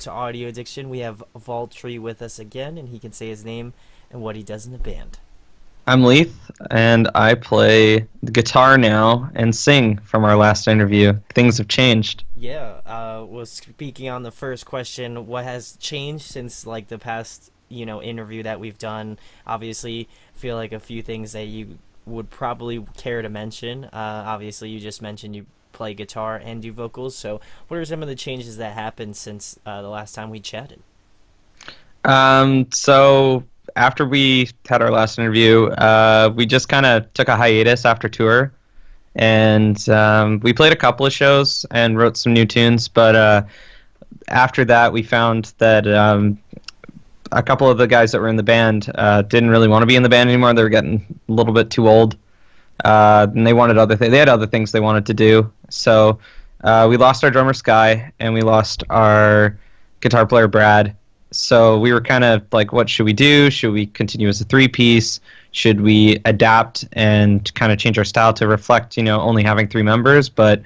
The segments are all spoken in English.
to Audio Addiction. We have Vaultry with us again, and he can say his name and what he does in the band. I'm Leith, and I play the guitar now and sing from our last interview. Things have changed. Yeah, well, speaking on the first question, what has changed since like the past, interview that we've done? Obviously, feel like a few things that you would probably care to mention. Obviously, you just mentioned you play guitar and do vocals. So, what are some of the changes that happened since the last time we chatted? So after we had our last interview, we just kind of took a hiatus after tour, and we played a couple of shows and wrote some new tunes. But after that, we found that a couple of the guys that were in the band didn't really want to be in the band anymore. They were getting a little bit too old, and they wanted other things. They had other things they wanted to do. So we lost our drummer Sky, and we lost our guitar player Brad. So we were kind of like, what should we do? Should we continue as a three-piece? Should we adapt and kind of change our style to reflect, only having three members? But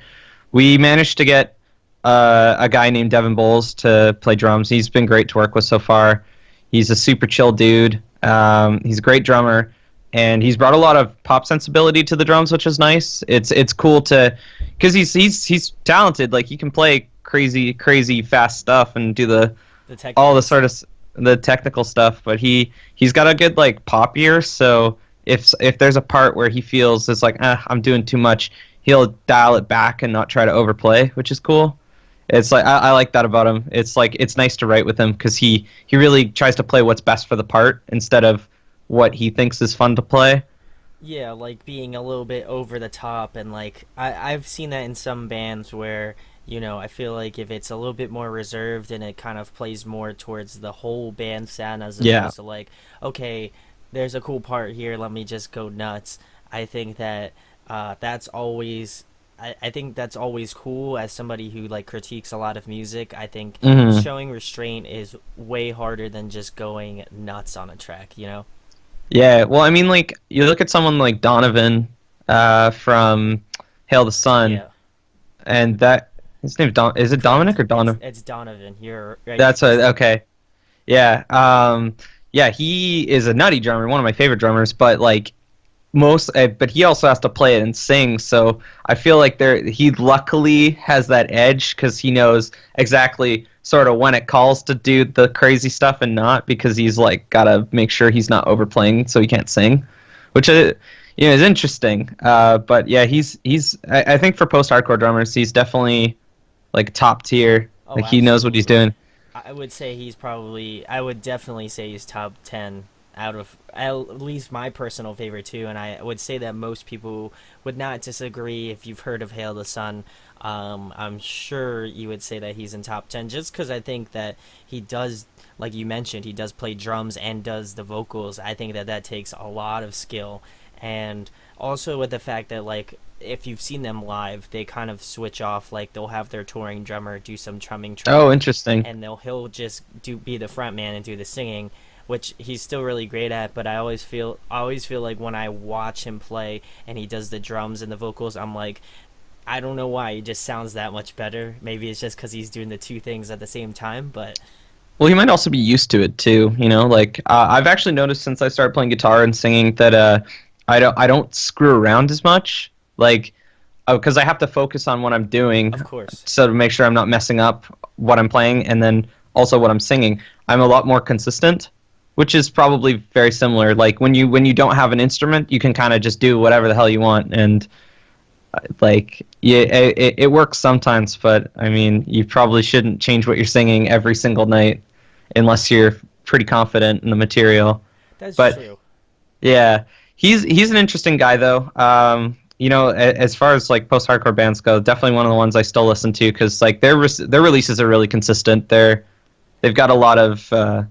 we managed to get a guy named Devin Bowles to play drums. He's been great to work with so far. He's a super chill dude. He's a great drummer, and he's brought a lot of pop sensibility to the drums, which is nice. It's cool to, because he's talented. Like, he can play crazy fast stuff and do The all the technical sort stuff. of the technical stuff, but he's got a good like pop ear. So if there's a part where he feels it's like I'm doing too much, he'll dial it back and not try to overplay, which is cool. It's like I like that about him. It's like it's nice to write with him because he really tries to play what's best for the part instead of what he thinks is fun to play. Yeah, like being a little bit over the top, and like I've seen that in some bands where, I feel like if it's a little bit more reserved and it kind of plays more towards the whole band sound as Yeah. opposed to like, okay, there's a cool part here, let me just go nuts. I think that that's always I think that's always cool as somebody who like critiques a lot of music. I think hmm showing restraint is way harder than just going nuts on a track. Yeah. Well, I mean, like you look at someone like Donovan from Hail the Sun, Yeah. and that his name's is it Correct. Dominic or It's Donovan? it's Donovan. You're right. Your That's first name. okay. Yeah. Yeah, he is a nutty drummer, one of my favorite drummers, but like but he also has to play it and sing, so I feel like he luckily has that edge cuz he knows exactly sort of when it calls to do the crazy stuff and not, because he's like got to make sure he's not overplaying so he can't sing, which is interesting. But yeah, I think for post-hardcore drummers, he's definitely like top tier. Oh, Like he knows what he's absolutely. doing. I would say he's probably. I would definitely say he's top 10 out of at least my personal favorite too. And I would say that most people would not disagrey if you've heard of Hail the Sun. I'm sure you would say that he's in top 10 just because I think that he does, like you mentioned, he does play drums and does the vocals. I think that that takes a lot of skill, and also with the fact that like if you've seen them live, they kind of switch off. Like they'll have their touring drummer do some drumming Oh, tracks, interesting. and he'll just be the front man and do the singing, which he's still really great at. But I always feel like when I watch him play and he does the drums and the vocals, I'm like, I don't know why he just sounds that much better. Maybe it's just because he's doing the two things at the same time. But Well, he might also be used to it too. Like I've actually noticed since I started playing guitar and singing that I don't screw around as much. Like, because I have to focus on what I'm doing, of course, so to make sure I'm not messing up what I'm playing, and then also what I'm singing. I'm a lot more consistent, which is probably very similar. Like when you don't have an instrument, you can kind of just do whatever the hell you want, and like yeah, it works sometimes. But I mean, you probably shouldn't change what you're singing every single night unless you're pretty confident in the material. that's But true. yeah, he's an interesting guy though. As far as like post-hardcore bands go, definitely one of the ones I still listen to because like their releases are really consistent. They've got a lot of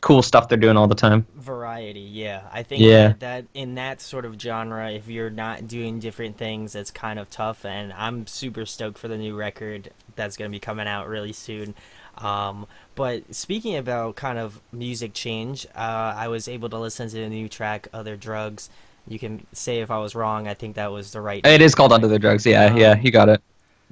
cool stuff they're doing all the time. Variety, yeah. I think Yeah. that in that sort of genre, if you're not doing different things, it's kind of tough. And I'm super stoked for the new record that's going to be coming out really soon. Um, but speaking about kind of music change, I was able to listen to the new track, Other Drugs. You can say if I was wrong. I think that was the right It name is of the called Under track. the Drugs. Yeah, Um, you got it.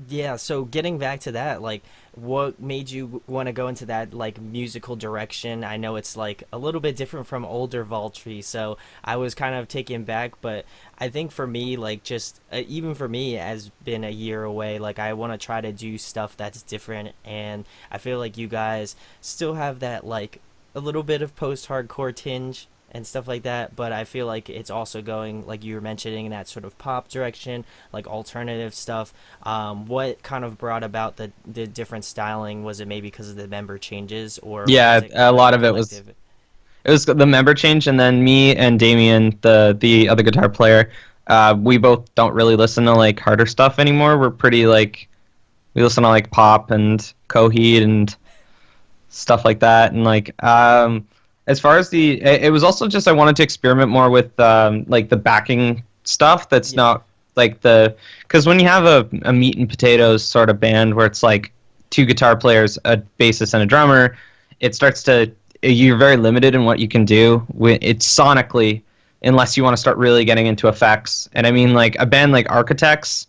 Yeah, so getting back to that, like, what made you want to go into that, like, musical direction? I know it's, like, a little bit different from older Vaultry, so I was kind of taken back, but I think for me, like, just, even for me, as been a year away, like, I want to try to do stuff that's different, and I feel like you guys still have that, like, a little bit of post-hardcore tinge and stuff like that, but I feel like it's also going, like you were mentioning, in that sort of pop direction, like alternative stuff. What kind of brought about the different styling? Was it maybe because of the member changes, or Yeah, was it a like lot a of it was collective? it was the member change, and then me and Damien, the other guitar player, we both don't really listen to like harder stuff anymore. We're pretty like we listen to like pop and Coheed and stuff like that, and like as far as it was also just I wanted to experiment more with like the backing stuff that's Yeah, not like the because when you have a meat and potatoes sort of band where it's like two guitar players, a bassist, and a drummer, it starts to you're very limited in what you can do. It's sonically, unless you want to start really getting into effects. And I mean, like a band like Architects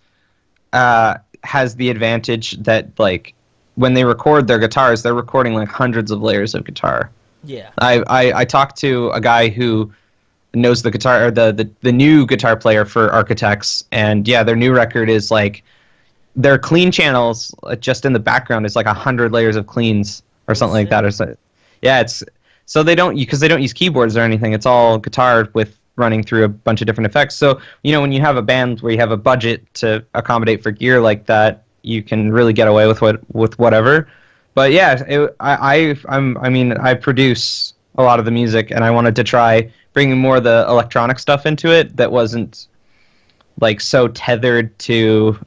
has the advantage that like when they record their guitars, they're recording like hundreds of layers of guitar. yeah, I talked to a guy who knows the guitar or the new guitar player for Architects, and yeah, their new record is like their clean channels just in the background is like 100 layers of cleans or oh something like that. sick. Or so, yeah, it's so they don't because they don't use keyboards or anything. It's all guitar with running through a bunch of different effects. So when you have a band where you have a budget to accommodate for gear like that, you can really get away with whatever. But yeah, I mean I produce a lot of the music, and I wanted to try bringing more of the electronic stuff into it that wasn't like so tethered to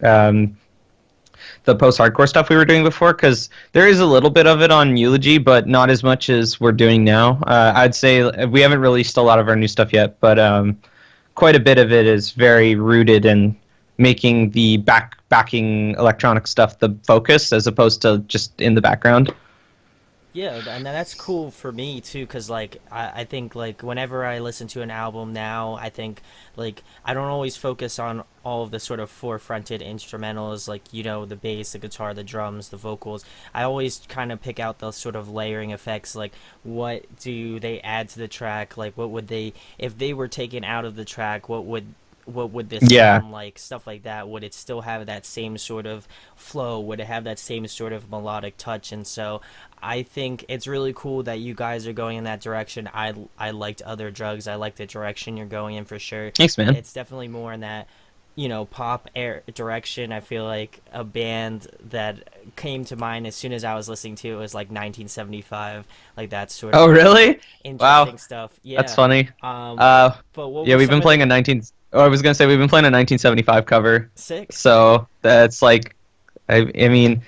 the post-hardcore stuff we were doing before, because there is a little bit of it on Eulogy, but not as much as we're doing now. I'd say we haven't released a lot of our new stuff yet, but quite a bit of it is very rooted in making the backing electronic stuff the focus as opposed to just in the background. Yeah, and that's cool for me too, because like I think like whenever I listen to an album now, I think like I don't always focus on all of the sort of forefronted instrumentals, like the bass, the guitar, the drums, the vocals. I always kind of pick out those sort of layering effects, like what do they add to the track, like what would they, if they were taken out of the track, what would this Yeah, sound like, stuff like that. Would it still have that same sort of flow? Would it have that same sort of melodic touch? And so I think it's really cool that you guys are going in that direction. I liked Other Drugs. I like the direction you're going in for sure. thanks, man. It's definitely more in that pop air direction. I feel like a band that came to mind as soon as I was listening to it was like 1975, like that sort Oh, of really? interesting Wow, stuff. that's Yeah. funny. Um, Uh, but what yeah, were we've some been of playing the a 19. Oh, I was gonna say we've been playing a 1975 cover, sick? so that's like, I mean,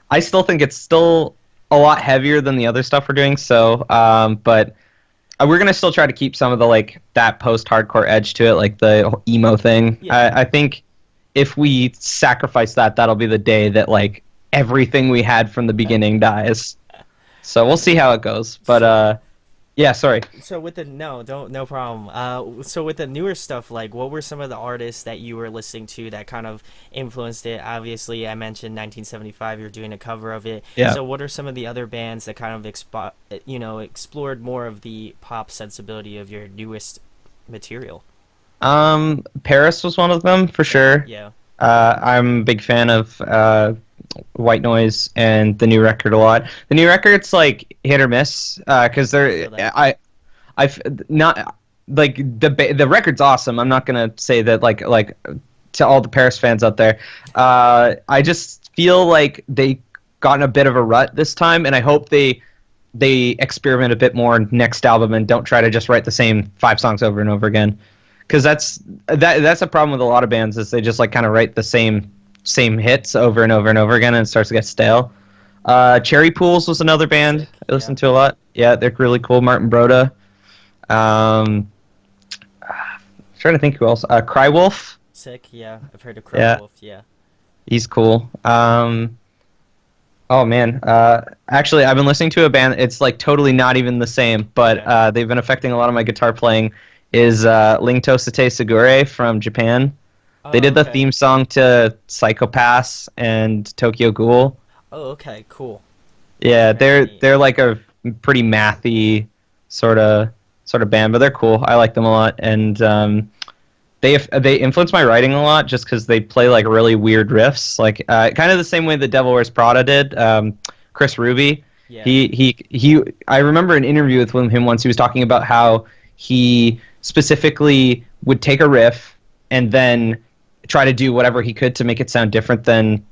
I still think it's still a lot heavier than the other stuff we're doing. So, but we're gonna still try to keep some of the like that post-hardcore edge to it, like the emo thing. Yeah. I think if we sacrifice that, that'll be the day that like everything we had from the beginning dies. So we'll see how it goes. But So yeah, sorry. so with the no, don't no problem. So with the newer stuff, like what were some of the artists that you were listening to that kind of influenced it? Obviously, I mentioned 1975. You're doing a cover of it. Yeah. So what are some of the other bands that kind of explored more of the pop sensibility of your newest material? Paris was one of them for Sick. sure. Yeah. I'm a big fan of White Noise and the new record a lot. The new record's like hit or miss because I they're feel that. I've not like the record's awesome. I'm not gonna say that like to all the Paris fans out there. I just feel like they got in a bit of a rut this time, and I hope they experiment a bit more next album and don't try to just write the same 5 songs over and over again. Because that's a problem with a lot of bands is they just like kind of write the same hits over and over and over again, and it starts to get stale. Cherry Pools was another band Sick. I Yeah. listened to a lot. Yeah, they're really cool. Martin Broda. Um, trying to think who else. Crywolf. Sick. Yeah. I've heard of Yeah, Wolf. Yeah. he's cool. Oh man. Actually, I've been listening to a band. It's like totally not even the same, but Okay. they've been affecting a lot of my guitar playing. Is Ringto Sate Segure from Japan. They Oh, did the okay. theme song to Psychopaths and Tokyo Ghoul. Oh, okay. Cool. That's Yeah, very they're neat. they're like a pretty mathy sort of sort of band, but they're cool. I like them a lot, and they influence my writing a lot just because they play like really weird riffs, like kind of the same way the Devil Wears Prada did. Chris Ruby, Yeah. he. I remember an interview with him once. He was talking about how he specifically would take a riff and then try to do whatever he could to make it sound different than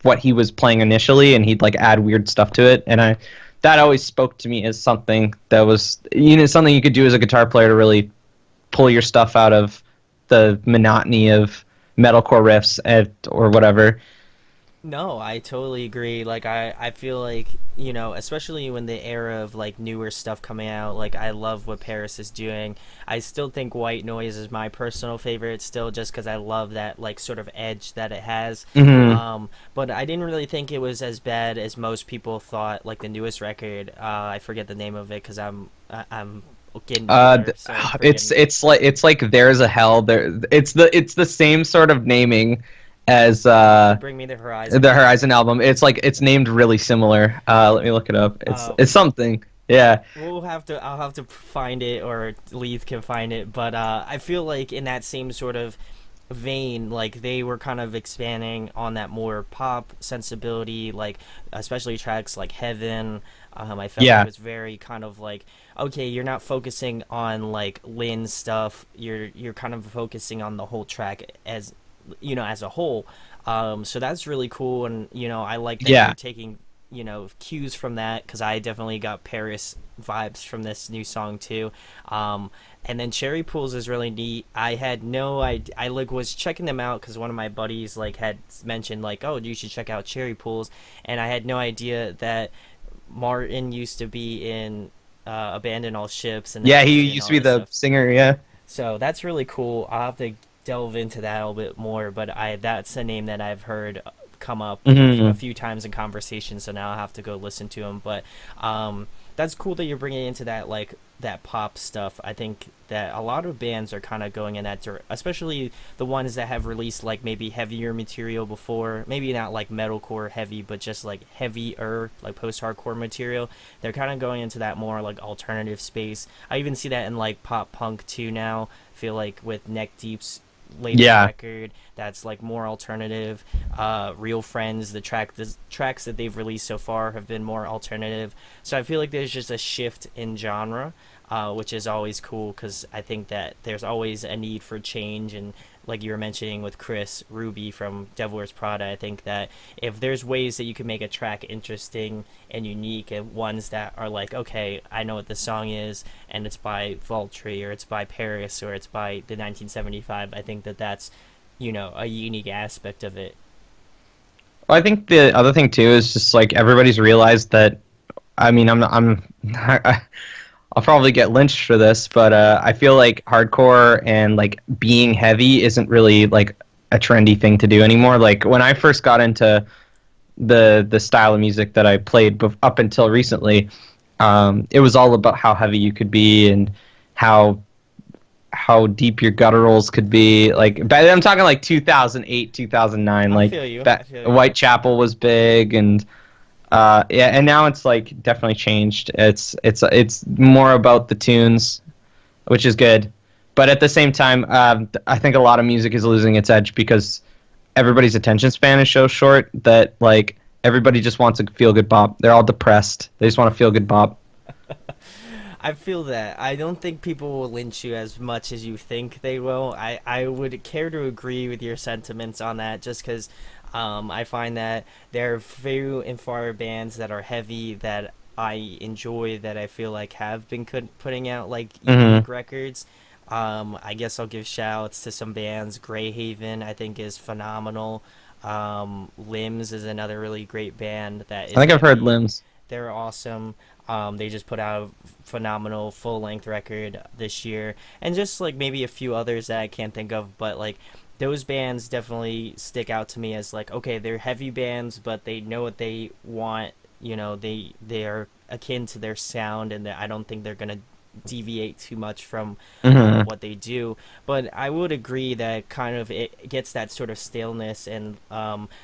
what he was playing initially, and he'd like add weird stuff to it. And I that always spoke to me as something that was something you could do as a guitar player to really pull your stuff out of the monotony of metalcore riffs or whatever. No, I totally agree. Like I feel like, especially when the era of like newer stuff coming out, like I love what Paris is doing. I still think White Noise is my personal favorite still just cuz I love that like sort of edge that it has. Hmm. But I didn't really think it was as bad as most people thought like the newest record. I forget the name of it cuz I'm getting older, so I'm It's forgetting. it's like there's a hell there. It's the same sort of naming as The Bring Me the Horizon the album. Horizon album. It's like it's named really similar. Let me look it up. Uh, It's something. Yeah. I'll have to find it, or Leith can find it, but I feel like in that same sort of vein, like they were kind of expanding on that more pop sensibility, like especially tracks like Heaven. I felt like it Yeah. was very kind of like, okay, you're not focusing on like Lynn stuff, you're kind of focusing on the whole track as as a whole. So that's really cool, and I like that you're Yeah. taking cues from that, because I definitely got Paris vibes from this new song too. um and then Cherry Pools is really neat. I had no idea. I like was checking them out because one of my buddies like had mentioned like, oh, you should check out Cherry Pools, and I had no idea that Martin used to be in Abandon All Ships, and then Yeah. he was He doing used to all be this the stuff. singer. Yeah. So that's really cool. I'll have to delve into that a little bit more, but I that's a name that I've heard come up a Hmm. few times in conversation, so now I'll have to go listen to him. But that's cool that you're bringing into that like that pop stuff. I think that a lot of bands are kind of going in that direction, especially the ones that have released like maybe heavier material before, maybe not like metalcore heavy, but just like heavier, like post-hardcore material. They're kind of going into that more like alternative space. I even see that in like pop punk too now. I feel like with Neck Deep's latest Yeah. record, that's like more alternative. Real Friends, the tracks that they've released so far have been more alternative. So I feel like there's just a shift in genre, which is always cool because I think that there's always a need for change. And like you were mentioning with Chris Ruby from Devil Wears Prada, I think that if there's ways that you can make a track interesting and unique, and ones that are like, okay, I know what the song is, and it's by Vaultry, or it's by Paris, or it's by the 1975, I think that that's a unique aspect of it. Well, I think the other thing too is just like everybody's realized that. I mean, I'll probably get lynched for this, but I feel like hardcore and like being heavy isn't really like a trendy thing to do anymore. Like when I first got into the style of music that I played up until recently, it was all about how heavy you could be and how how deep your gutturals could be. Like, but I'm talking like 2008, 2009. I Like feel you. I that feel you. Whitechapel was big, and yeah, and now it's like definitely changed. It's more about the tunes, which is good, but at the same time, I think a lot of music is losing its edge because everybody's attention span is so short that like everybody just wants a feel good bop. They're all depressed. They just want a feel good bop. I feel that. I don't think people will lynch you as much as you think they will. I would care to agree with your sentiments on that, just because I find that there are few and far bands that are heavy that I enjoy, that I feel like have been putting out like Hmm. unique records. I guess I'll give shouts to some bands. Greyhaven, I think, is phenomenal. Limbs is another really great band that I is think I've heard heavy. Limbs. They're awesome. They just put out a phenomenal full length record this year, and just like maybe a few others that I can't think of, but like those bands definitely stick out to me as like, okay, they're heavy bands, but they know what they want. They are akin to their sound, and I don't think they're gonna deviate too much from Hmm. what they do. But I would agree that kind of it gets that sort of staleness. And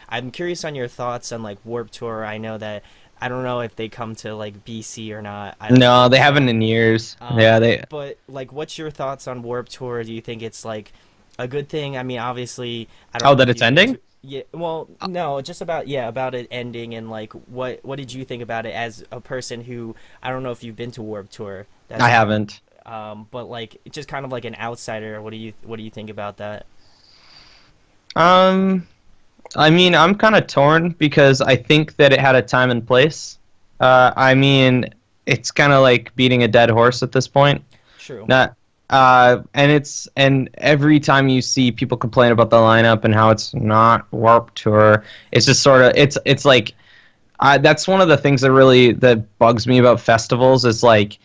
I'm curious on your thoughts on like Warp Tour. I know that I don't know if they come to like BC or not. I don't No, think they haven't so. in years. Yeah, they. But like, what's your thoughts on Warp Tour? Do you think it's like a good thing? I mean, obviously, I don't Oh, know that if it's you've been ending? to. Yeah, well, no, just about yeah, about it ending and like what did you think about it as a person who I don't know if you've been to Warp Tour. I That's haven't. but like just kind of like an outsider. What do you think about that? Um, I mean, I'm kind of torn because I think that it had a time and place. I mean, it's kind of like beating a dead horse at this point. True. Not, and every time you see people complain about the lineup and how it's not Warped Tour, it's just sort of it's like that's one of the things that really that bugs me about festivals is like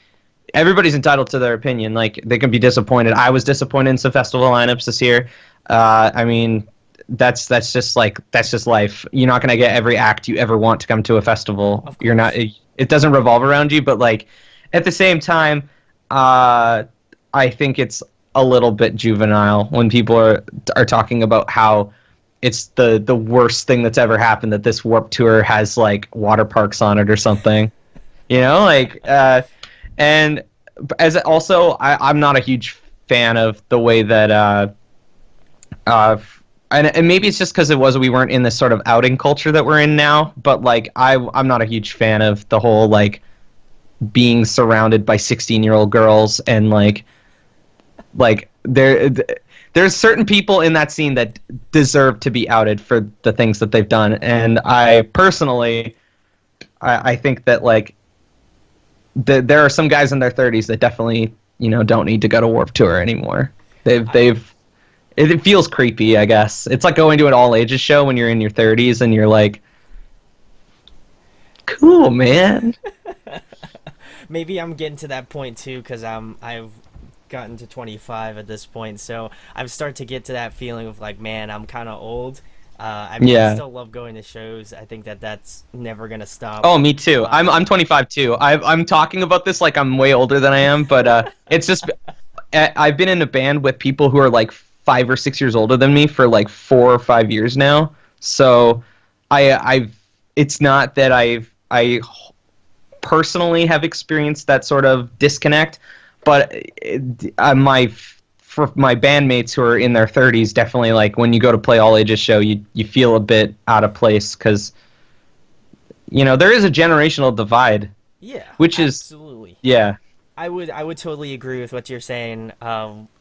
everybody's entitled to their opinion. Like they can be disappointed. I was disappointed in some festival lineups this year. I mean, that's just like that's just life. You're not gonna get every act you ever want to come to a festival. Of You're not. course. It doesn't revolve around you. But like at the same time, uh, I think it's a little bit juvenile when people are talking about how it's the worst thing that's ever happened that this Warp Tour has like water parks on it or something. You know, like and as also I'm not a huge fan of the way that uh and maybe it's just because it was we weren't in this sort of outing culture that we're in now, but like I'm not a huge fan of the whole like being surrounded by 16-year-old girls and like there's certain people in that scene that deserve to be outed for the things that they've done, and I personally I think that like there are some guys in their 30s that definitely don't need to go to Warp Tour anymore. I They've it feels creepy, I guess. It's like going to an all ages show when you're in your 30s and you're like, cool, man. maybe I'm getting to that point too because I've gotten to 25 at this point, so I've started to get to that feeling of like, man, I'm kind of old. I mean, I Yeah. still love going to shows. I think that that's never gonna stop. Oh, me too. I'm Um, I'm 25 too. I'm talking about this like I'm way older than I am, but it's just I've been in a band with people who are like 5 or 6 years older than me for like 4 or 5 years now. So I've it's not that I personally have experienced that sort of disconnect, but my for my bandmates who are in their 30s, definitely like when you go to play all ages show, you feel a bit out of place because there is a generational divide, yeah, which is absolutely. yeah. I would totally agree with what you're saying.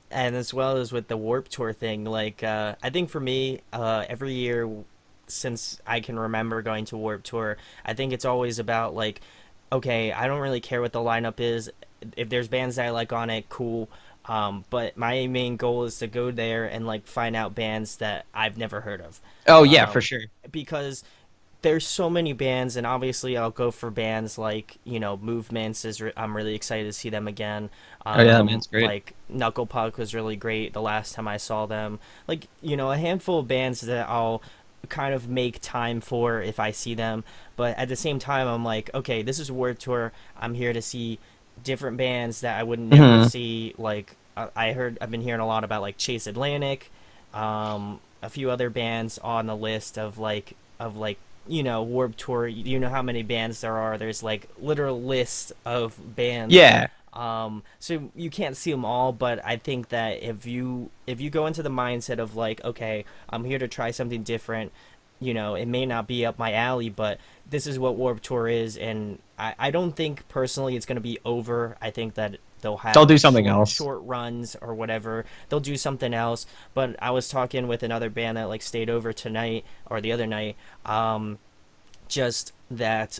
And as well as with the Warp Tour thing, like I think for me, every year since I can remember going to Warp Tour, I think it's always about like, okay, I don't really care what the lineup is. If there's bands that I like on it, cool. But my main goal is to go there and like find out bands that I've never heard of. Oh yeah, for Um, sure. because there's so many bands, and obviously I'll go for bands like Movements I'm really excited to see them again. Oh yeah, man, it's great. Like Knuckle Puck was really great the last time I saw them. Like a handful of bands that I'll kind of make time for if I see them, but at the same time I'm like, okay, this is a Warped Tour. I'm here to see different bands that I would never Hmm. see. Like I've been hearing a lot about like Chase Atlantic, a few other bands on the list of like Warped Tour. You know how many bands there are. There's like literal lists of bands. Yeah. So you can't see them all, but I think that if you go into the mindset of like, okay, I'm here to try something different, it may not be up my alley, but this is what Warped Tour is, and I don't think personally it's going to be over. I think that they'll They'll have do something short else. short runs or whatever. They'll do something else. But I was talking with another band that like stayed over tonight or the other night. Just that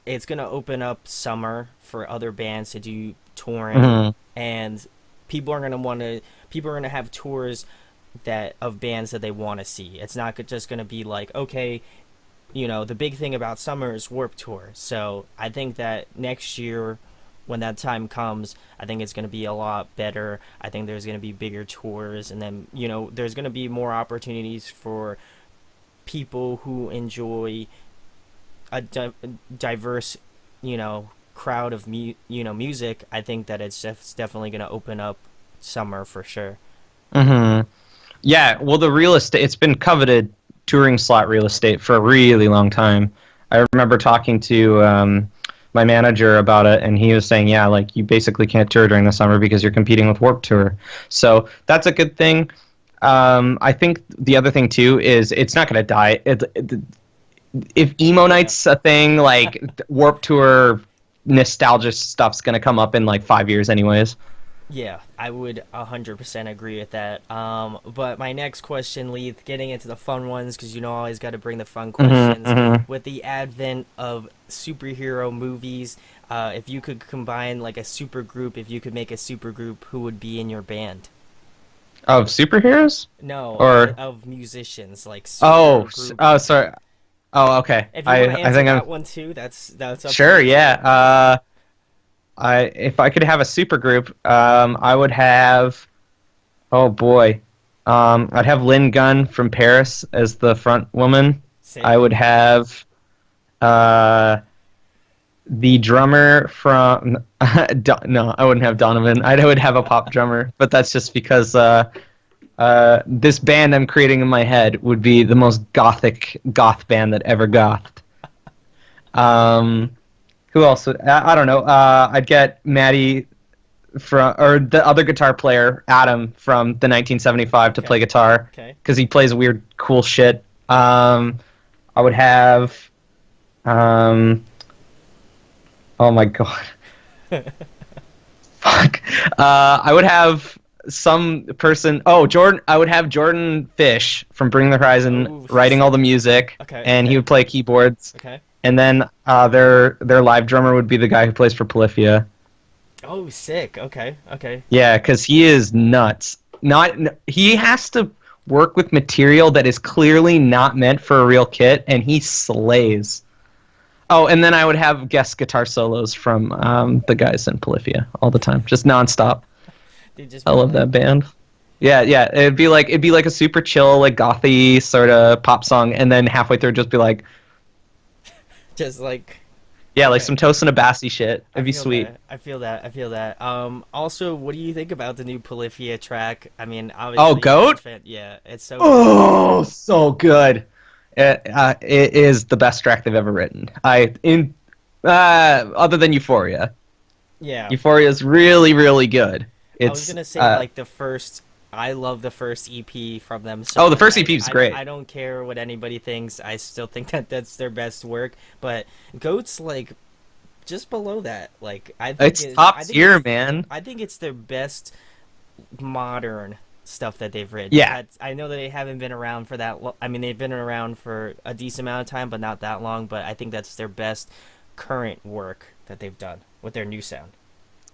it's gonna open up summer for other bands to do touring, Hmm. and people are gonna have tours that of bands that they want to see. It's not just gonna be like, okay, the big thing about summer is Warp Tour. So I think that next year, when that time comes, I think it's going to be a lot better. I think there's going to be bigger tours, and then there's going to be more opportunities for people who enjoy a diverse, you know, crowd of music, I think that it's definitely going to open up summer for sure. Hmm. Yeah, well, the real estate, it's been coveted touring slot real estate for a really long time. I remember talking to my manager about it, and he was saying, yeah, like you basically can't tour during the summer because you're competing with Warped Tour. So that's a good thing. I think the other thing too is it's not going to die. If emo Yeah. night's a thing, like Warped Tour nostalgia stuff's going to come up in like 5 years, anyways. Yeah, I would 100% agree with that. But my next question, Leith, getting into the fun ones, because I always got to bring the fun Hmm. questions. Hmm. With the advent of superhero movies, if you could combine like a super group, if you could make a super group, who would be in your band? Of superheroes? No, Or of musicians, like super oh, group. oh, sorry. Oh, okay. If you want to I answer think I'm that one too, that's up to sure. you Yeah. too. I if I could have a super group, I would have. Oh boy, I'd have Lynn Gunn from Paris as the front woman. I Sick. would have uh the drummer from. No, I wouldn't have Donovan. I would have a pop drummer, but that's just because this band I'm creating in my head would be the most gothic goth band that ever gothed. Um, who else? I don't know. I'd get Maddie from or the other guitar player, Adam from the 1975 to play Okay. guitar Okay. because he plays weird, cool shit. I would have. Um, oh my god, fuck. I would have some person. Oh, Jordan. I would have Jordan Fish from Bring the Horizon Oh, writing all the sick. music, Okay. and he Okay. would play keyboards. Okay. And then their live drummer would be the guy who plays for Polyphia. Oh, sick. Okay. Okay. Yeah, because he is nuts. Not he has to work with material that is clearly not meant for a real kit, and he slays. Oh, and then I would have guest guitar solos from the guys in Polyphia all the time, just nonstop. They just I be love like, that band. Yeah, yeah. It'd be like a super chill, like gothy sort of pop song, and then halfway through, just be like, just like, yeah, like okay. some Tosin Abasi shit. I It'd be feel sweet. that. I feel that. I feel that. Also, what do you think about the new Polyphia track? I mean, Oh, obviously, you're a Goat. fan. Yeah, it's so good. Oh, so good. It is the best track they've ever written. Other than Euphoria. Yeah, Euphoria is really, really good. I was It's gonna say like the first. I love the first EP from them so oh, the much. first EP is great. I don't care what anybody thinks. I still think that that's their best work. But Goat's like just below that. Like It's top I think tier, man. it's their best modern stuff that they've written. Yeah, That's I know that they haven't been around for I mean, they've been around for a decent amount of time, but not that long. But I think that's their best current work that they've done with their new sound.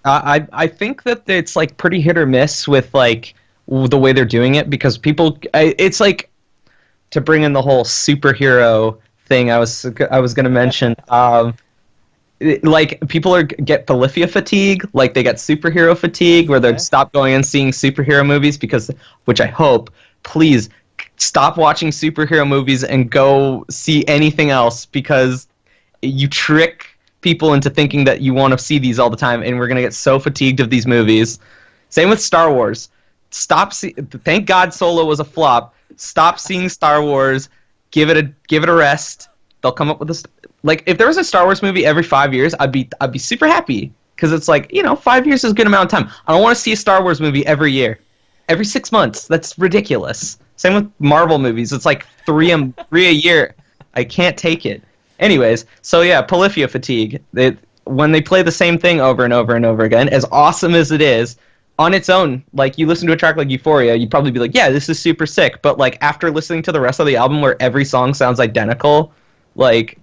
I think that it's like pretty hit or miss with like the way they're doing it because it's like to bring in the whole superhero thing. I was gonna mention. Like people get Polyphia fatigue, like they get superhero fatigue, where they Okay. stop going and seeing superhero movies because, which I hope, please stop watching superhero movies and go see anything else because you trick people into thinking that you want to see these all the time, and we're gonna get so fatigued of these movies. Same with Star Wars. Thank God Solo was a flop. Stop seeing Star Wars. Give it a rest. They'll come up with a like if there was a Star Wars movie every 5 years, I'd be super happy because it's like 5 years is a good amount of time. I don't want to see a Star Wars movie every year, every 6 months. That's ridiculous. Same with Marvel movies. It's like three a year. I can't take it. Anyways, so yeah, Polyphia fatigue. When they play the same thing over and over and over again, as awesome as it is, on its own, like you listen to a track like Euphoria, you'd probably be like, yeah, this is super sick. But like after listening to the rest of the album where every song sounds identical, like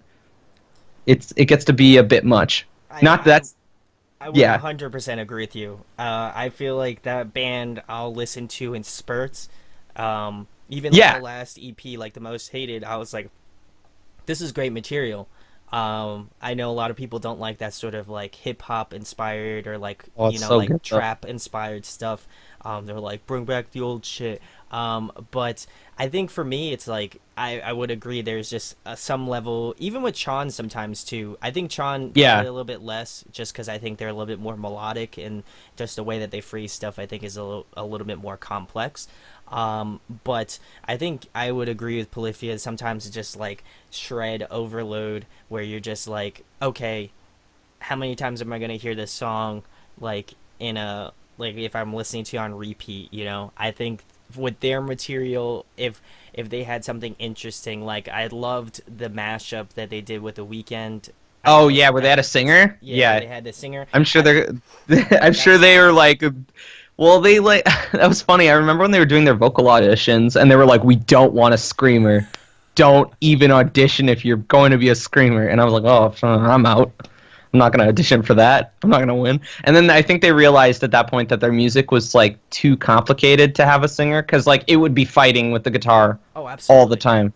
it gets to be a bit much. I Not I that's I would yeah. 100% agree with you. I feel like that band I'll listen to in spurts. Even like the Yeah. last EP, like the most hated, I was like, this is great material. I know a lot of people don't like that sort of like hip hop inspired or like Oh, it's so like good though. trap inspired stuff. They're like bring back the old shit. But I think for me, it's like I would agree. There's just some level, even with Chon sometimes too. I think Chon Yeah. probably a little bit less, just because I think they're a little bit more melodic, and just the way that they phrase stuff, I think is a little bit more complex. But I think I would agree with Polyphia. Sometimes it's just like shred overload, where you're just like, okay, how many times am I gonna hear this song, like in a like if I'm listening to it on repeat? I think with their material, if they had something interesting, like I loved the mashup that they did with the Weekend. I Oh know yeah, where they that had a singer. yeah, where Yeah, they had the singer. I'm sure they're. I'm That sure was they are hilarious. like. Well, they like that was funny. I remember when they were doing their vocal auditions, and they were like, "We don't want a screamer. Don't even audition if you're going to be a screamer." And I was like, "Oh, I'm out. I'm not gonna audition for that. I'm not gonna win." And then I think they realized at that point that their music was like too complicated to have a singer, because like it would be fighting with the guitar Oh, all the absolutely. time.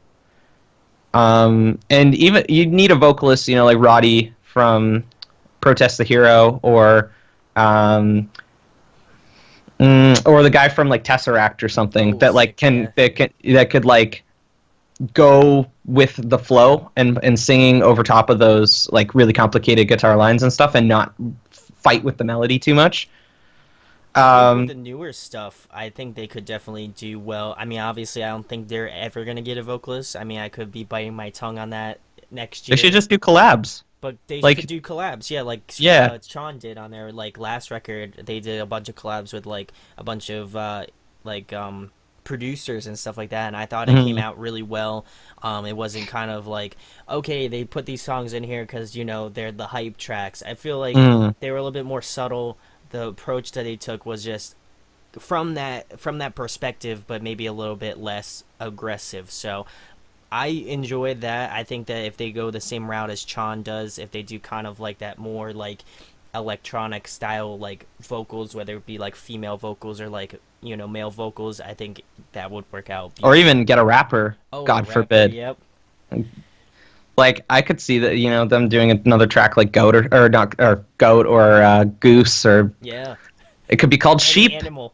And even you'd need a vocalist, like Roddy from Protest the Hero, um, or the guy from like Tesseract or something Oh, that like sick. can Yeah. that could like go with the flow and singing over top of those like really complicated guitar lines and stuff, and not fight with the melody too much. I think with Um, the newer stuff, I think they could definitely do well. I mean, obviously, I don't think they're ever gonna get a vocalist. I mean, I could be biting my tongue on that next they should year, just do collabs. but they could Like, do collabs. Yeah, like yeah. Sean did on their like last record. They did a bunch of collabs with like a bunch of like producers and stuff like that, and I thought it came Mhm. out really well. It wasn't kind of like, okay, they put these songs in here because they're the hype tracks. I feel like Mm. they were a little bit more subtle. The approach that they took was just from that perspective, but maybe a little bit less aggressive. So I enjoyed that. I think that if they go the same route as Chan does, if they do kind of like that more like electronic style like vocals, whether it be like female vocals or like male vocals, I think that would work out Or beautifully. even get a rapper. Oh, a God rapper, forbid. yep. Like I could see that them doing another track like Goat, or not, or Goat, or Goose, or Yeah. it could be called Any Sheep. animal.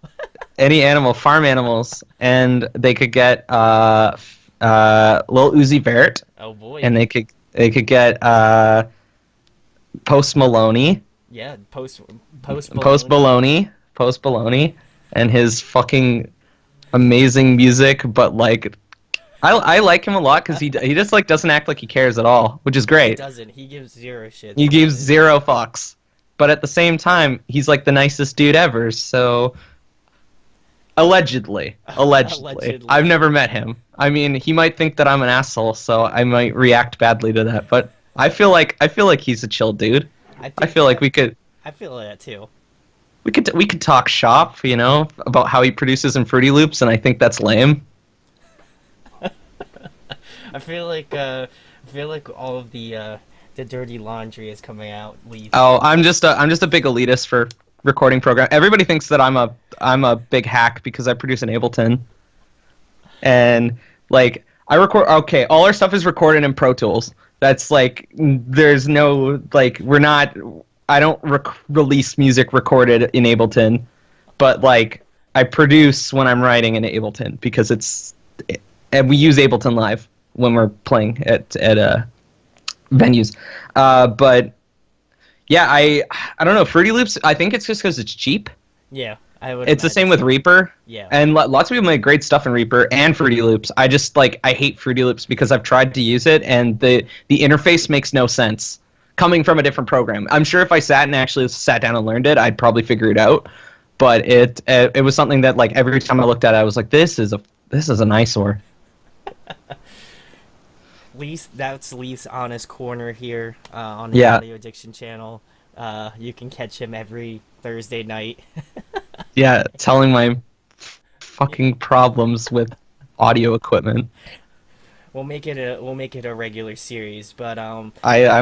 Any animal, farm animals, and they could get Lil Uzi Vert, Oh boy. and they could get Post Maloney, Yeah, post Post Maloney. Baloney, Post Baloney, and his fucking amazing music. But like, I like him a lot because he just like doesn't act like he cares at all, which is He great. doesn't. He gives zero shits He about gives it. zero fucks, but at the same time, he's like the nicest dude ever. So allegedly, allegedly, I've Allegedly. never met him. I mean, he might think that I'm an asshole, so I might react badly to that. But I feel like he's a chill dude. I I think feel like that we could I feel that too. we could talk shop, about how he produces in Fruity Loops, and I think that's lame. I feel like all of the dirty laundry is coming out, Leaf. Oh, I'm just a big elitist for recording program. Everybody thinks that I'm a big hack because I produce in Ableton, and like I record. Okay, all our stuff is recorded in Pro Tools. That's like there's no like we're not. I don't release music recorded in Ableton, but like I produce when I'm writing in Ableton because and we use Ableton Live when we're playing at venues. But yeah, I don't know. Fruity Loops. I think it's just because it's cheap. Yeah, I would It's the imagine same with so. Reaper, Yeah. and lots of people make great stuff in Reaper and Fruity Loops. I just like I hate Fruity Loops because I've tried to use it, and the interface makes no sense coming from a different program. I'm sure if I sat and actually sat down and learned it, I'd probably figure it out. But it was something that like every time I looked at it, I was like, this is an eyesore. That's Leaf's honest corner here on the Yeah, Audio Addiction channel. You can catch him every Thursday night. yeah, telling my fucking problems with audio equipment. We'll make it a regular series, but I'm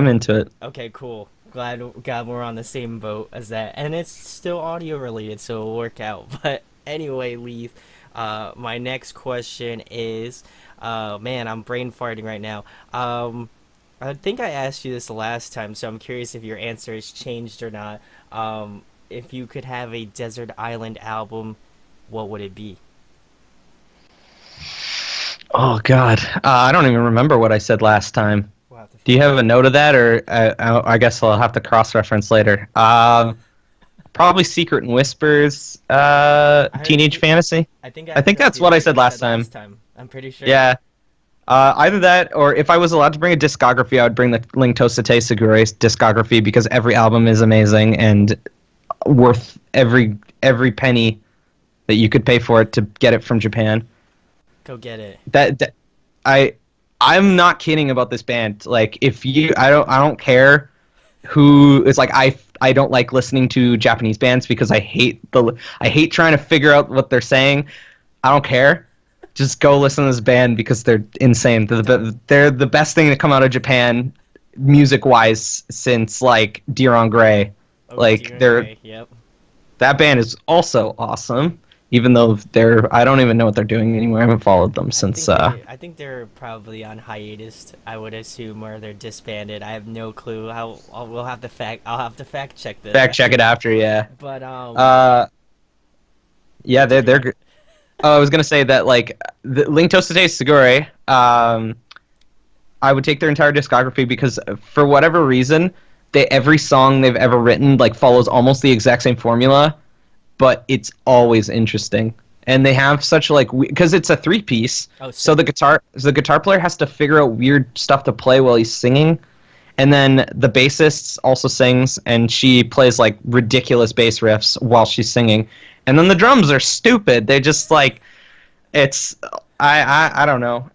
into it. okay, cool. Glad we're on the same boat as that, and it's still audio related, so it'll work out. But anyway, Leaf, my next question is, man, I'm brain farting right now. I think I asked you this the last time, so I'm curious if your answer has changed or not. If you could have a desert island album, what would it be? Oh God, I don't even remember what I said last time. We'll have to Do you find have a out. note of that, or I guess I'll have to cross-reference later. Probably Secret and Whispers, I heard. Teenage Fantasy. I think I I think heard that's what I what said you last said time. last time. I'm pretty sure. Yeah. Either that, or if I was allowed to bring a discography, I would bring the Link Tosate Segure's discography because every album is amazing and worth every penny that you could pay for it to get it from Japan. Go get it. That I I'm not kidding about this band. Like if you I don't care who is like I don't like listening to Japanese bands because I hate trying to figure out what they're saying. I don't care. Just go listen to this band because they're insane. They're the best thing to come out of Japan music wise since like Deer on Grey. Oh, Like Dear they're Gray. Yep. that band is also awesome. Even though they're I don't even know what they're doing anymore. I haven't followed them since I think they're probably on hiatus. I would assume, or they're disbanded. I have no clue. We'll have to I'll have to fact check this fact check it actually. after, yeah. But Uh yeah, continue they're on. good. Oh, I was gonna say that like the Link Tosate Segure, I would take their entire discography because for whatever reason, every song they've ever written like follows almost the exact same formula, but it's always interesting. And they have such like because it's a three piece, Oh, so sick. the guitar player has to figure out weird stuff to play while he's singing, and then the bassist also sings and she plays like ridiculous bass riffs while she's singing, and then the drums are stupid. They just like it's I don't know.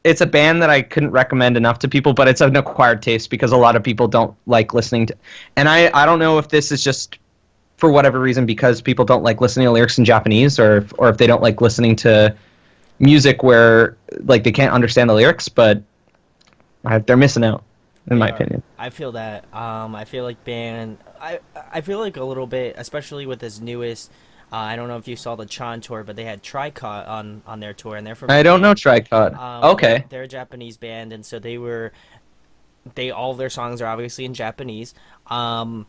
It's a band that I couldn't recommend enough to people, but it's an acquired taste because a lot of people don't like listening to. And I don't know if this is just for whatever reason because people don't like listening to lyrics in Japanese, or if they don't like listening to music where like they can't understand the lyrics, but they're missing out, in They my are. opinion. I feel that. I feel like band. I feel like a little bit, especially with this newest. I don't know if you saw the Chan tour, but they had Tricot on their tour, and they're from I don't know Japan. Tricot. Okay. They're a Japanese band, and so they all of their songs are obviously in Japanese. Um,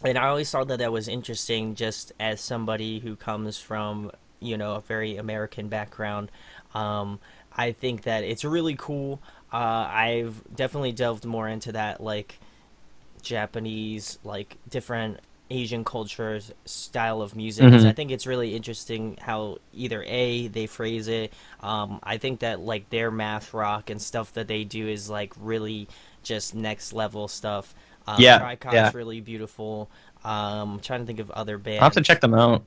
and I always thought that that was interesting, just as somebody who comes from a very American background. Um, I think that it's really cool. I've definitely delved more into that, like Japanese, like different Asian cultures style of music, because I Hmm. think it's really interesting how either A, they phrase it. I think that like their math rock and stuff that they do is like really just next level stuff. Yeah, yeah. Tricot's really beautiful. I'm trying to think of other I'll have to bands. check them out.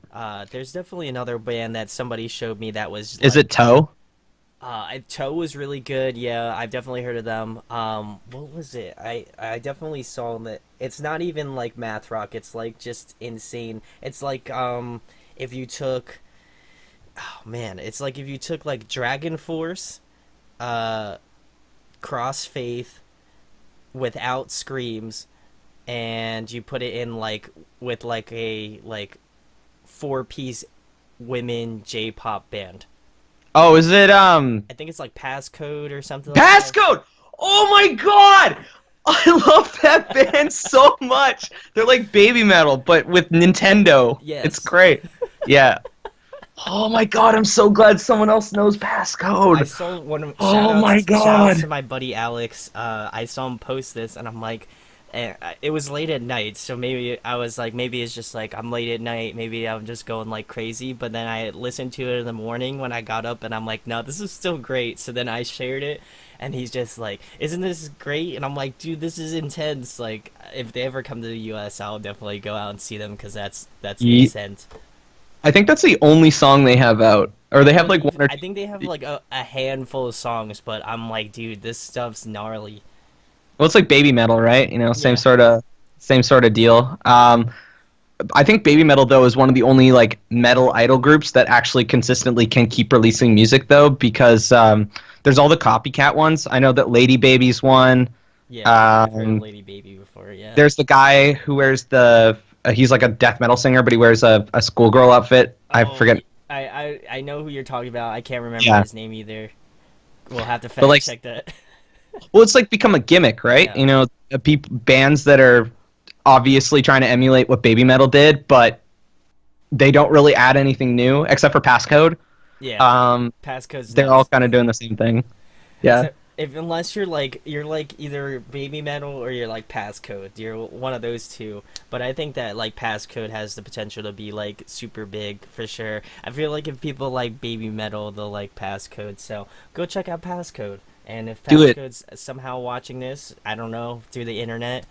There's definitely another band that somebody showed me that was Is it like Toe? Toe was really good. Yeah, I've definitely heard of them. What was it? I definitely saw that. It's not even like math rock. It's like just insane. It's like if you took, oh man, it's like if you took like Dragon Force, uh, Crossfaith without screams, and you put it in like with like a like four-piece women J-pop band. Oh, is it I think it's like Passcode or something like that. Passcode? Oh my god! I love that band so much. They're like baby metal, but with Nintendo. It's Yes. great. Yeah. Oh my god, I'm so glad someone else knows I passcode. saw one of Oh my shout outs to god. my buddy Alex. I saw him post this, and I'm like, it was late at night, so maybe I was like, maybe it's just like I'm late at night, maybe I'm just going like crazy. But then I listened to it in the morning when I got up, and I'm like, no, this is still great. So then I shared it, and he's just like, isn't this great? And I'm like, dude, this is intense. Like, if they ever come to the U.S., I'll definitely go out and see them because that's Ye- intense. I think that's the only song they have out. Or they have like one or I think they have like a handful of songs, but I'm like, dude, this stuff's gnarly. well, it's like baby metal, right? You know, Yeah. same sort of deal. I think baby metal though is one of the only like metal idol groups that actually consistently can keep releasing music though, because there's all the copycat ones. I know that Lady Baby's one. Yeah, I've heard of Um, Lady Baby before. Yeah. there's the guy who wears the he's like a death metal singer, but he wears a schoolgirl outfit. I Oh, forget. I know who you're talking about. I can't remember Yeah, his name either. We'll have to but fact like, check that. well, it's like become a gimmick, right? Yeah. You know, bands that are obviously trying to emulate what baby metal did, but they don't really add anything new except for passcode. Yeah, passcode's they're all nuts. kind of doing the same thing. Yeah. Except if unless you're like either baby metal or you're like passcode, you're one of those two. But I think that like passcode has the potential to be like super big for sure. I feel like if people like baby metal, they'll like passcode. So go check out passcode. And if Do it. passcode's somehow watching this, I don't know through the internet,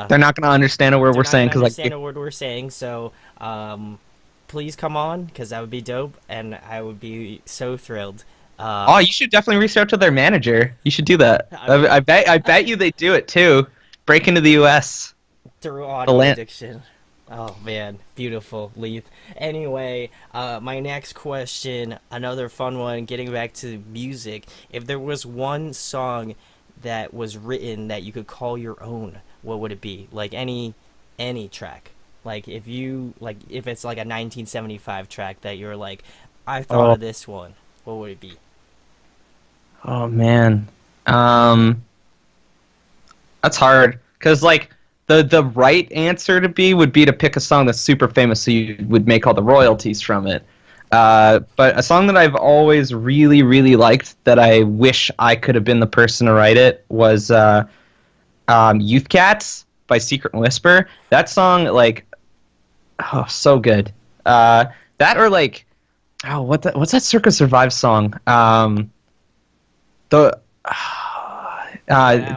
They're not going to understand a word they're we're not saying gonna because like understand a word we're saying. So please come on because that would be dope, and I would be so thrilled. oh, you should definitely reach out to their manager. You should do that. I I, mean, I bet you they do it too. Break into the U.S. through The audio land. addiction. Oh man, beautiful, Leith. Anyway, my next question, another fun one. Getting back to music, if there was one song that was written that you could call your own, what would it be? Like any track. Like if it's like a 1975 track that you're like, I thought Oh, of this one. What would it be? oh man. Um, that's hard because like the right answer to be would be to pick a song that's super famous, so you would make all the royalties from it. But a song that I've always really, really liked that I wish I could have been the person to write it was "Youth Cats" by Secret Whisper. That song, like, oh, so good. That or like, oh, what's that Circus Survive song? The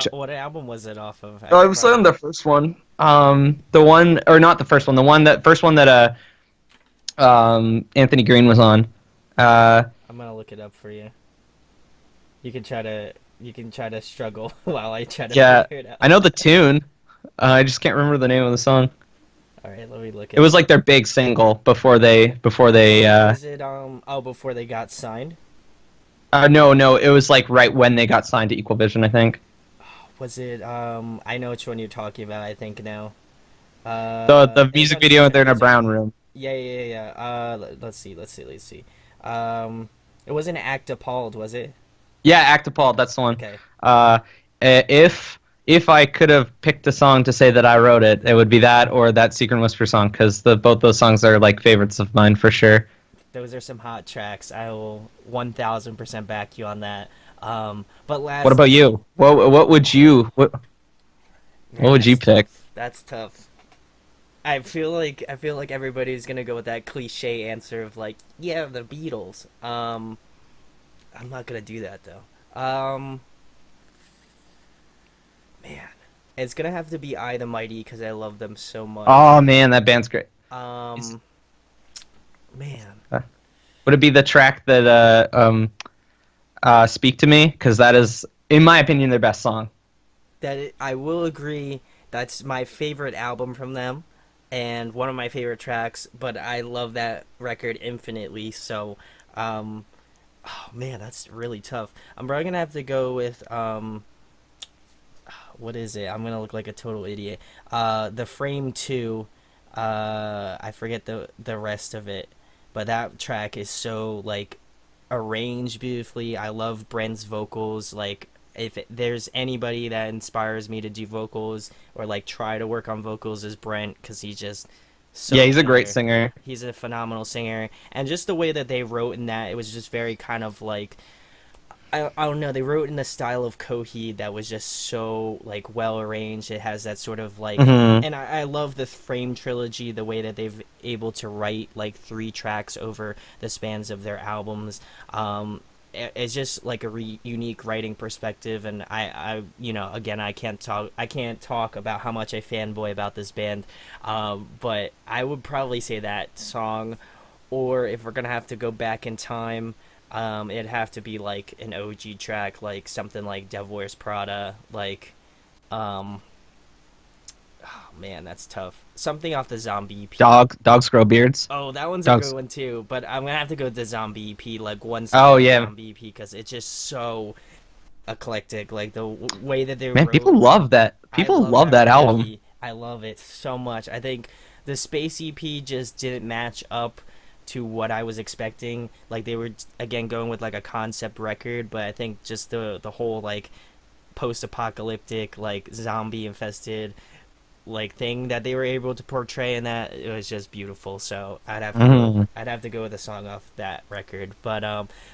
What album was it off of? I Oh, I could was on the probably. first one. The one, or not the first one, the one that first one that Anthony Green was on. Uh, I'm gonna look it up for you. You can try to struggle while I try to yeah, figure it out. I know the tune. I just can't remember the name of the song. All right, let me look It it was up. like their big single before they. Was it before they got signed? No, it was like right when they got signed to Equal Vision, I think. Was it I know which one you're talking about, I think now. The It was music on a video, different they're in a music. brown room. Yeah. Let's see. It wasn't Act Appalled, was it? Yeah, Act Appalled, that's the one. Okay. Uh, if I could have picked a song to say that I wrote it, it would be that or that Secret Whisper song because the both those songs are like favorites of mine for sure. Those are some hot tracks. I will 1000% back you on that. But What about lastly, you? What man, would you that's pick? tough. That's tough. I feel like everybody's gonna go with that cliche answer of like, yeah, the Beatles. I'm not gonna do that though. Man, it's gonna have to be I the Mighty because I love them so much. Oh man, that band's great. It's- Um, man, uh, would it be the track that "Speak to Me"? Because that is, in my opinion, their best song. I will agree. That's my favorite album from them, and one of my favorite tracks. But I love that record infinitely. So, um, oh man, that's really tough. I'm probably gonna have to go with what is it? I'm gonna look like a total idiot. The Frame 2. I forget the rest of it, but that track is so like arranged beautifully. I love Brent's vocals. Like if there's anybody that inspires me to do vocals or like try to work on vocals is Brent because he's just Yeah, so he's a great killer. singer. He's a phenomenal singer, and just the way that they wrote in that, it was just very kind of like I don't know. They wrote in the style of Coheed that was just so like well arranged. It has that sort of like, Hmm. and I love the Frame trilogy. The way that they've able to write like three tracks over the spans of their albums. It's just like a unique writing perspective, and again, I can't talk about how much I fanboy about this band, but I would probably say that song, or if we're gonna have to go back in time, it'd have to be like an OG track, like something like Devil Wears Prada, like, um, oh man, that's tough. Something off the Zombie EP. Dogs grow beards. Oh, that one's a good Dogs. one too, but I'm gonna have to go with the Zombie EP, like one song Oh off yeah, Zombie EP, because it's just so eclectic. Like the way that they man. wrote. People love that. I People love love that that whole album. EP. I love it so much. I think the Space EP just didn't match up to what I was expecting. Like they were again going with like a concept record, but I think just the whole like post-apocalyptic like zombie infested like thing that they were able to portray in that, it was just beautiful. So Mhm. I'd have to go with a song off that record. But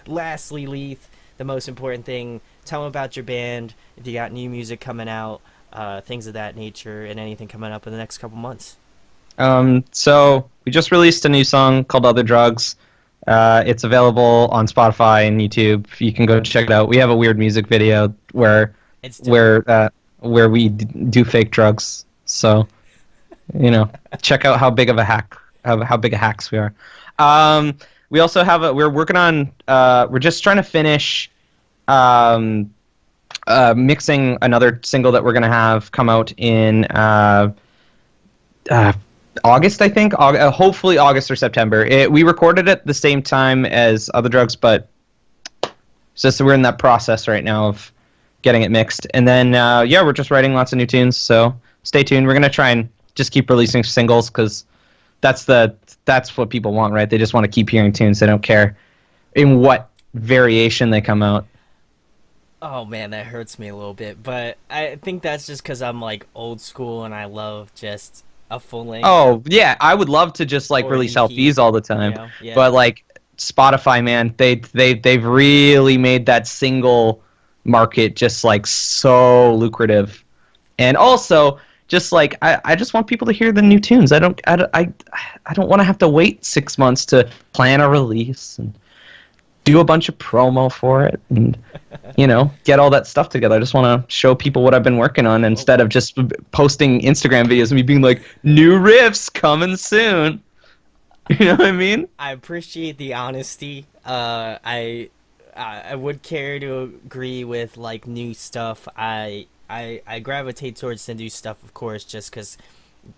lastly, Leith, the most important thing, tell them about your band, if you got new music coming out, things of that nature, and anything coming up in the next couple months. So we just released a new song called Other Drugs. It's available on Spotify and YouTube. You can go check it out. We have a weird music video It's dope. where uh, where we do fake drugs. So check out how big of a hack how big a hacks we are. We also have we're working on we're just trying to finish um, mixing another single that we're gonna have come out in uh, August, I think. Hopefully August or September. We recorded it the same time as Other Drugs, but it's just we're in that process right now of getting it mixed. And then yeah, we're just writing lots of new tunes. So stay tuned. We're gonna try and just keep releasing singles because that's what people want, right? They just want to keep hearing tunes. They don't care in what variation they come out. Oh man, that hurts me a little bit, but I think that's just because I'm like old school and I love just a full length Oh yeah, I would love to just like or an release EP. LPs all the time, Yeah. but like Spotify, man, they've really made that single market just like so lucrative, and also just like I just want people to hear the new tunes. I don't want to have to wait 6 months to plan a release and do a bunch of promo for it and get all that stuff together. I just want to show people what I've been working on Well, instead of just posting Instagram videos of me being like, new riffs coming soon. You know what I mean? I appreciate the honesty. I would care to agree with like new stuff. I gravitate towards the new stuff, of course, just because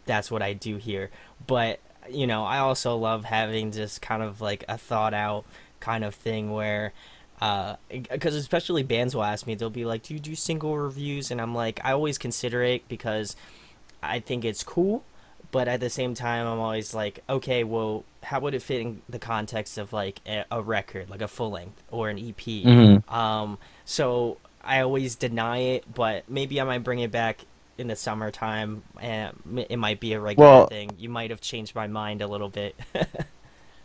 that's what I do here. But I also love having just kind of like a thought out kind of thing where, because especially bands will ask me, they'll be like, "Do you do single reviews?" And I'm like, I always consider it because I think it's cool, but at the same time, I'm always like, okay, well, how would it fit in the context of like a record, like a full length or an EP? Hmm. So I always deny it, but maybe I might bring it back in the summertime, and it might be a regular Well, thing. You might have changed my mind a little bit.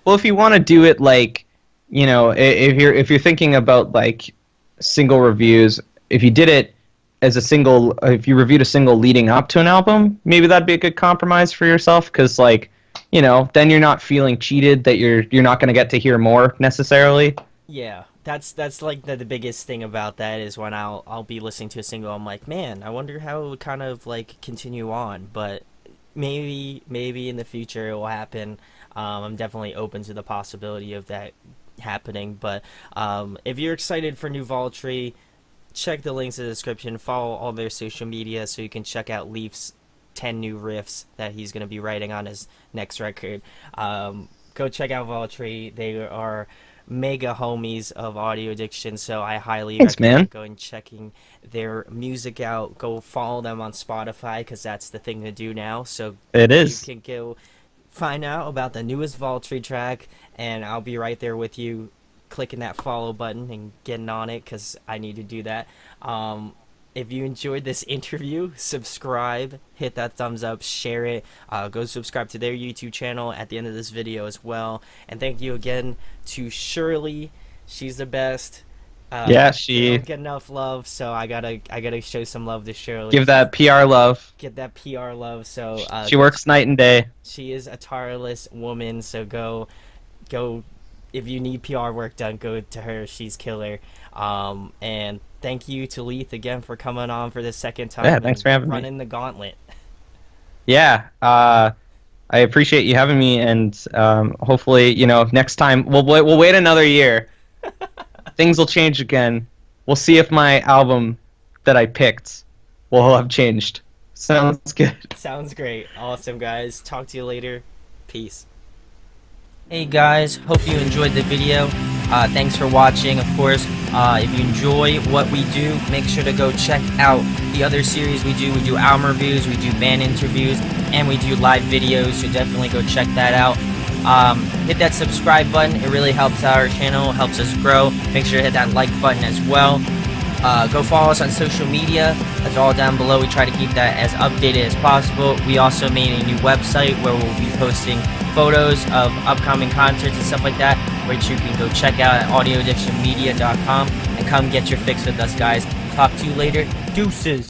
well, if you want to do it like, if you're thinking about like single reviews, if you did it as a single, if you reviewed a single leading up to an album, maybe that'd be a good compromise for yourself because like, then you're not feeling cheated that you're not going to get to hear more necessarily. Yeah, that's like the biggest thing about that is when I'll be listening to a single, I'm like, man, I wonder how it would kind of like continue on, but maybe in the future it will happen. I'm definitely open to the possibility of that happening, but if you're excited for new Vaultry, check the links in the description, follow all their social media so you can check out Leaf's 10 new riffs that he's going to be writing on his next record. Go check out Vaultry. They are mega homies of audio addiction, so I highly Thanks, man. recommend going checking their music out. Go follow them on Spotify because that's the thing to do now, so It you is. can go find out about the newest Vaultry track, and I'll be right there with you clicking that follow button and getting on it because I need to do that. Um, if you enjoyed this interview, subscribe, hit that thumbs up, share it. Go subscribe to their YouTube channel at the end of this video as well. And thank you again to Shirley. She's the best. Yeah, They she don't get enough love, so I gotta show some love to Shirley. give that PR love. Get that PR love. So She works night and day. she is a tireless woman. So go if you need PR work done, go to her. She's killer. And thank you to Leith again for coming on for the second Yeah, time thanks and for having me. running the gauntlet. Yeah, I appreciate you having me, and hopefully, next time we'll wait another year. Things will change again. We'll see if my album that I picked will have changed. Sounds good. Sounds great. Awesome, guys. Talk to you later. Peace. Hey guys, hope you enjoyed the video. Thanks for watching, of course. If you enjoy what we do, make sure to go check out the other series we do. We do album reviews, we do band interviews, and we do live videos, so definitely go check that out. Hit that subscribe button. It really helps our channel, helps us grow. Make sure to hit that like button as well. Go follow us on social media. That's all down below. We try to keep that as updated as possible. We also made a new website where we'll be posting photos of upcoming concerts and stuff like that, which you can go check out at audioaddictionmedia.com and come get your fix with us, guys. Talk to you later. Deuces.